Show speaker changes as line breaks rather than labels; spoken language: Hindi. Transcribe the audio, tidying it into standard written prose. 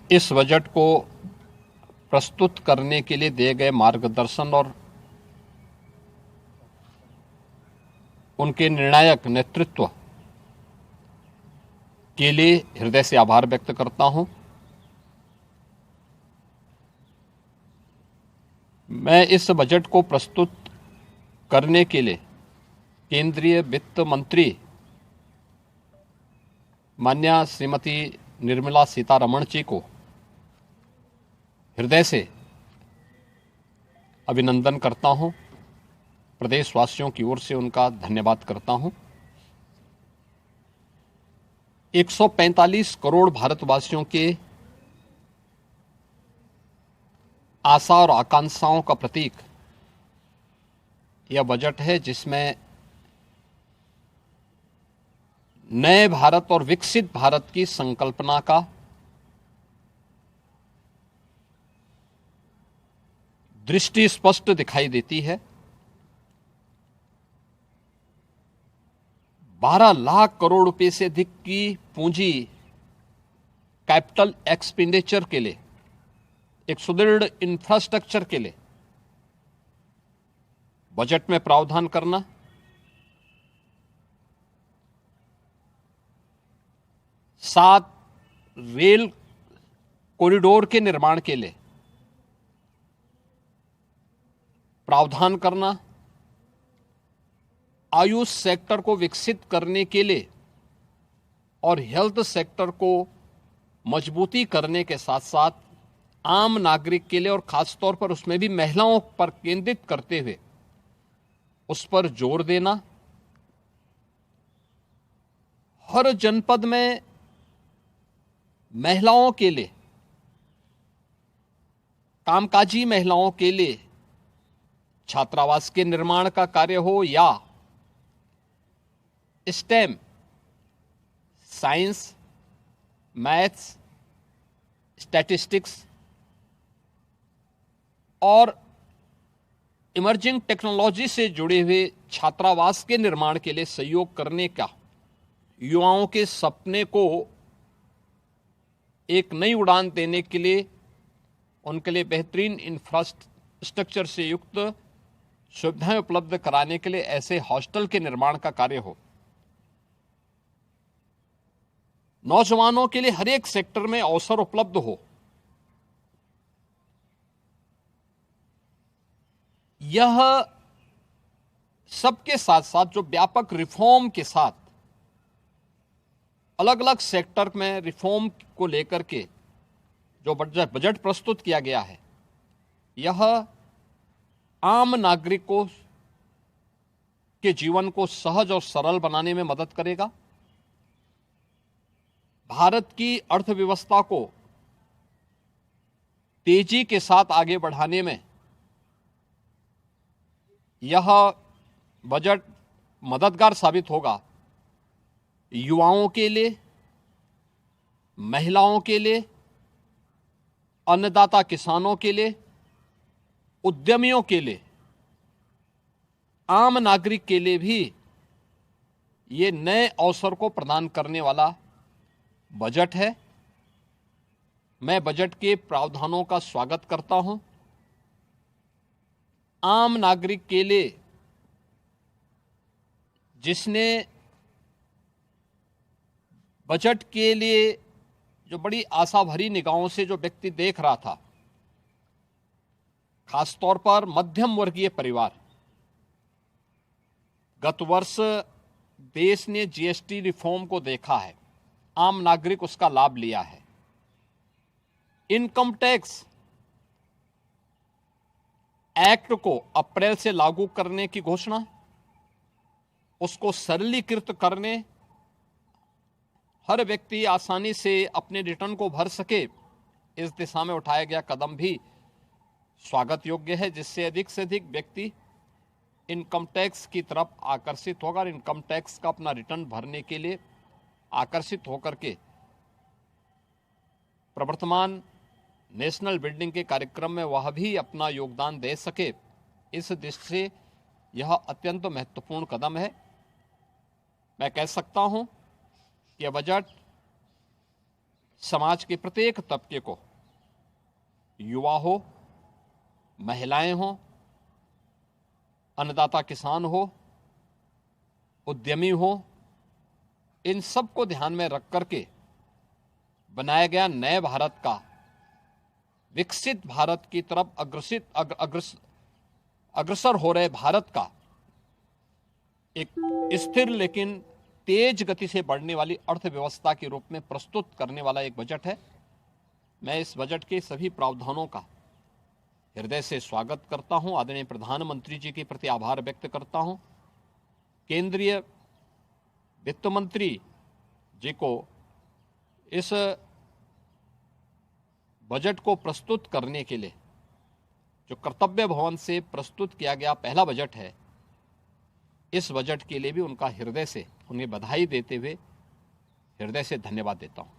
इस बजट को प्रस्तुत करने के लिए दिए गए मार्गदर्शन और उनके निर्णायक नेतृत्व के लिए हृदय से आभार व्यक्त करता हूं। मैं इस बजट को प्रस्तुत करने के लिए केंद्रीय वित्त मंत्री माननीय श्रीमती निर्मला सीतारमण जी को हृदय से अभिनंदन करता हूं। प्रदेशवासियों की ओर से उनका धन्यवाद करता हूं। 145 करोड़ भारतवासियों के आशा और आकांक्षाओं का प्रतीक यह बजट है, जिसमें नए भारत और विकसित भारत की संकल्पना का दृष्टि स्पष्ट दिखाई देती है। 12 लाख करोड़ रुपए से अधिक की पूंजी कैपिटल एक्सपेंडिचर के लिए, एक सुदृढ़ इंफ्रास्ट्रक्चर के लिए बजट में प्रावधान करना, सात रेल कॉरिडोर के निर्माण के लिए प्रावधान करना, आयुष सेक्टर को विकसित करने के लिए और हेल्थ सेक्टर को मजबूती करने के साथ साथ आम नागरिक के लिए और खासतौर पर उसमें भी महिलाओं पर केंद्रित करते हुए उस पर जोर देना, हर जनपद में महिलाओं के लिए, कामकाजी महिलाओं के लिए छात्रावास के निर्माण का कार्य हो या स्टेम, साइंस, मैथ्स, स्टैटिस्टिक्स और इमर्जिंग टेक्नोलॉजी से जुड़े हुए छात्रावास के निर्माण के लिए सहयोग करने का, युवाओं के सपने को एक नई उड़ान देने के लिए उनके लिए बेहतरीन इंफ्रास्ट्रक्चर से युक्त सुविधाएं उपलब्ध कराने के लिए ऐसे हॉस्टल के निर्माण का कार्य हो। नौजवानों के लिए हर एक सेक्टर में अवसर उपलब्ध हो। यह सबके साथ साथ जो व्यापक रिफॉर्म के साथ अलग अलग सेक्टर में रिफॉर्म को लेकर के जो बजट प्रस्तुत किया गया है, यह आम नागरिकों के जीवन को सहज और सरल बनाने में मदद करेगा। भारत की अर्थव्यवस्था को तेजी के साथ आगे बढ़ाने में यह बजट मददगार साबित होगा। युवाओं के लिए, महिलाओं के लिए, अन्नदाता किसानों के लिए, उद्यमियों के लिए, आम नागरिक के लिए भी ये नए अवसर को प्रदान करने वाला बजट है। मैं बजट के प्रावधानों का स्वागत करता हूं। आम नागरिक के लिए, जिसने बजट के लिए जो बड़ी आशा भरी निगाहों से जो व्यक्ति देख रहा था, खासतौर पर मध्यम वर्गीय परिवार, गत वर्ष देश ने जीएसटी रिफॉर्म को देखा है, आम नागरिक उसका लाभ लिया है। इनकम टैक्स एक्ट को अप्रैल से लागू करने की घोषणा, उसको सरलीकृत करने, हर व्यक्ति आसानी से अपने रिटर्न को भर सके, इस दिशा में उठाया गया कदम भी स्वागत योग्य है, जिससे अधिक से अधिक व्यक्ति इनकम टैक्स की तरफ आकर्षित होगा और इनकम टैक्स का अपना रिटर्न भरने के लिए आकर्षित होकर के प्रवर्तमान नेशनल बिल्डिंग के कार्यक्रम में वह भी अपना योगदान दे सके। इस दृष्टि से यह अत्यंत महत्वपूर्ण कदम है। मैं कह सकता हूं कि यह बजट समाज के प्रत्येक तबके को, युवा हो, महिलाएं हो, अन्नदाता किसान हो, उद्यमी हो, इन सब को ध्यान में रख करके बनाया गया नए भारत का, विकसित भारत की तरफ अग्रसर हो रहे भारत का एक स्थिर लेकिन तेज गति से बढ़ने वाली अर्थव्यवस्था के रूप में प्रस्तुत करने वाला एक बजट है। मैं इस बजट के सभी प्रावधानों का हृदय से स्वागत करता हूं। आदरणीय प्रधानमंत्री जी के प्रति आभार व्यक्त करता हूं। केंद्रीय वित्त मंत्री जी को इस बजट को प्रस्तुत करने के लिए, जो कर्तव्य भवन से प्रस्तुत किया गया पहला बजट है, इस बजट के लिए भी उनका हृदय से उन्हें बधाई देते हुए हृदय से धन्यवाद देता हूं।